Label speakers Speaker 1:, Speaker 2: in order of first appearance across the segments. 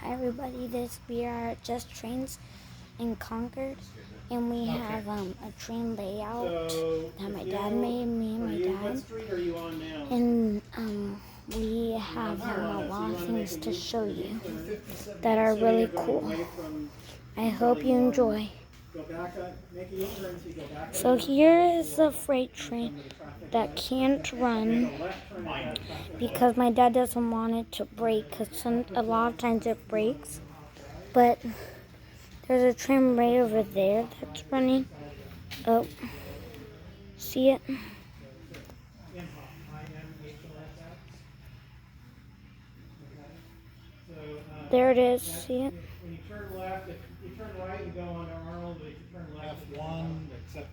Speaker 1: Hi everybody, we are at Just Trains in Concord, and we have a train layout that my dad made, me and my dad, and we have a lot of things to show you that are really cool. I hope you enjoy. So here is a freight train that can't run because my dad doesn't want it to break, because a lot of times it breaks. But there's a train right over there that's running. Oh, see it? There it is, see it?
Speaker 2: When you turn left, if you turn right and go on to Arnold, but if you turn left, F1,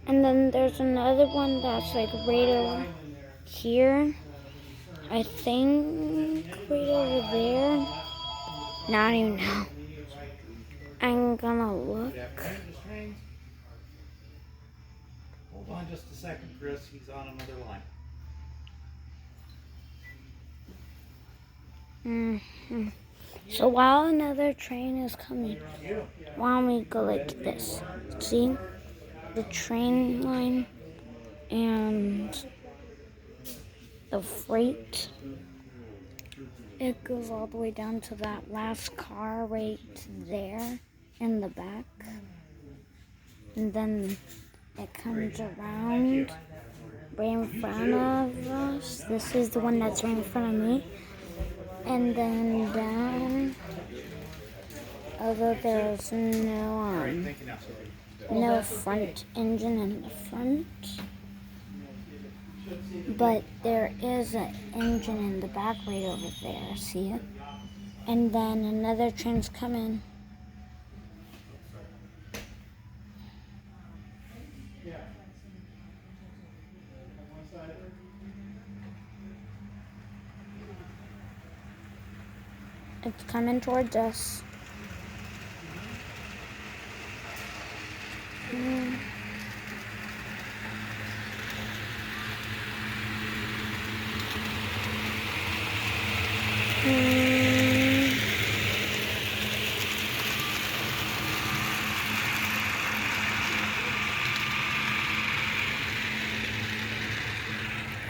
Speaker 1: and then there's another one that's like right over here. I think right over there. No, I don't even know. I'm gonna look.
Speaker 2: Hold on just a second, Chris. He's on another line.
Speaker 1: So while another train is coming, why don't we go like this? See? The train line and the freight. It goes all the way down to that last car right there in the back. And then it comes around right in front of us. This is the one that's right in front of me. And then down, although there's no front engine in the front, but there is an engine in the back right over there, see it? And then another train's coming. It's coming towards us.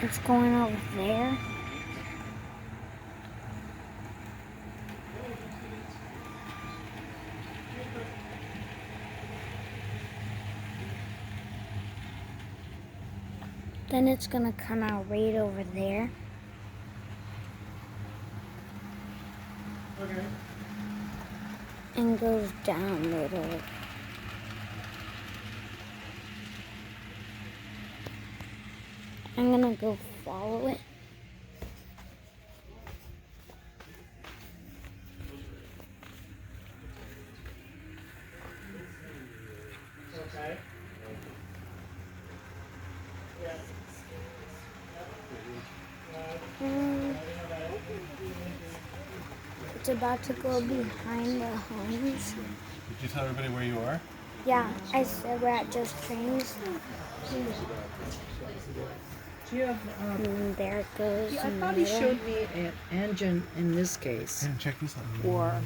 Speaker 1: It's going over there. Then it's gonna come out right over there.
Speaker 2: Okay.
Speaker 1: And goes down right over. I'm gonna go follow it.
Speaker 2: Okay.
Speaker 1: It's about to go behind the homes.
Speaker 3: Did you tell everybody where you are?
Speaker 1: Yeah, I said we're at Just Trains.
Speaker 4: Do you have,
Speaker 1: And there it goes.
Speaker 4: I thought he showed me an engine in this case.
Speaker 3: Yeah, check this out.
Speaker 4: Or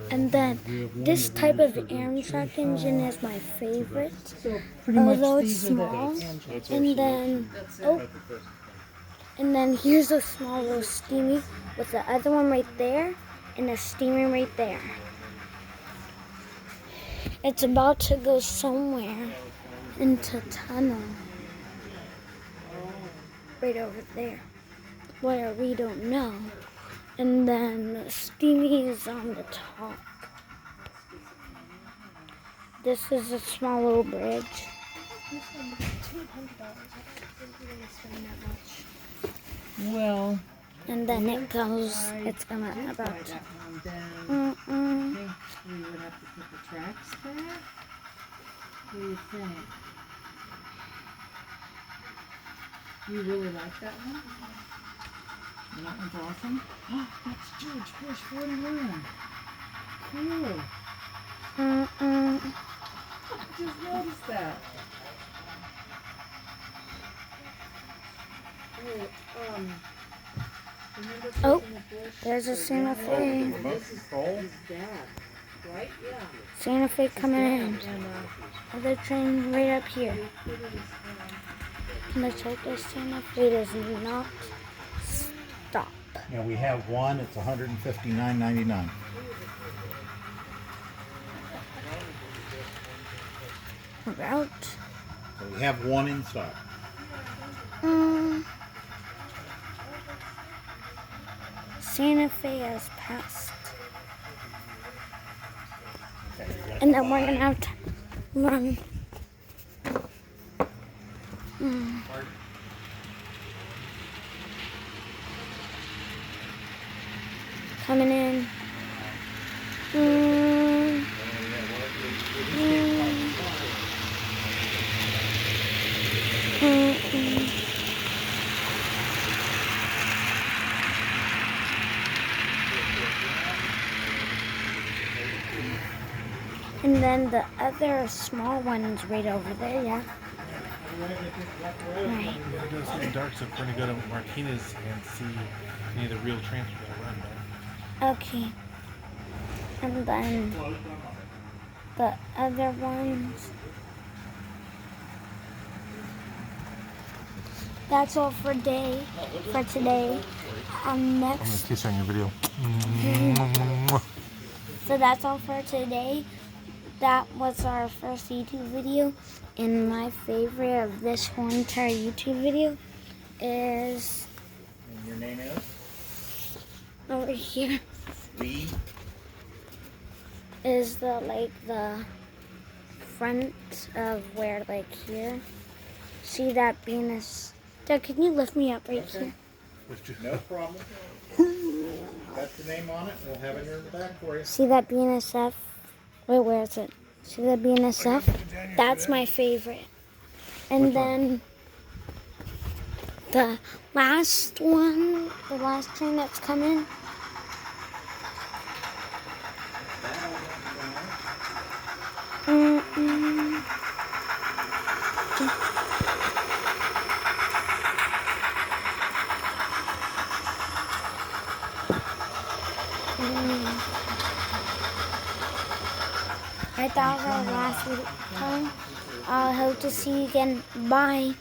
Speaker 1: And then this type of Amtrak engine is my favorite.
Speaker 4: so pretty much
Speaker 1: Although it's
Speaker 4: these
Speaker 1: small.
Speaker 4: are the engines.
Speaker 1: And then here's a small little steamy with the other one right there and a steamer right there. It's about to go somewhere into tunnel. Right over there. Where we don't know. And then the steamy is on the top. This is a small little bridge.
Speaker 4: Well,
Speaker 1: And then it goes, it's gonna about
Speaker 4: that
Speaker 1: to.
Speaker 4: one down. I think we would have to put the tracks back. What do you think? You really like that one? And that one's awesome. Oh, that's George Bush 41. Cool. I just noticed that. Oh,
Speaker 1: Oh, there's a Santa Fe.
Speaker 4: This is his dad, right? Yeah.
Speaker 1: Santa Fe coming in.
Speaker 4: And
Speaker 1: Other train right up here. Let's hope this Santa Fe does not stop.
Speaker 5: Yeah, we have one. It's $159.99.
Speaker 1: Route.
Speaker 5: So we have one in stock.
Speaker 1: Santa Fe has passed.
Speaker 5: Okay, we got
Speaker 1: And then we're gonna have to run. Coming in. And then the other small one's right over there, yeah. Right.
Speaker 3: You gotta go see the dark, so we're gonna go to Martinez and see any of the real trains we gotta run, man.
Speaker 1: Okay. And then the other ones. That's all for today. Next.
Speaker 3: kiss you on your video.
Speaker 1: So that's all for today. That was our first YouTube video. And my favorite of this whole entire YouTube video is
Speaker 5: And your name is
Speaker 1: over here.
Speaker 5: Lee.
Speaker 1: Is the front of where here. See that being a... Dad, can you lift me up right here?
Speaker 5: No problem. Got the name on it. We'll have it here in the back for you.
Speaker 1: See that BNSF? Wait, where is it? See that BNSF? That's my favorite. And then the last one, the last train that's coming. I thought that was last time. I hope to see you again. Bye.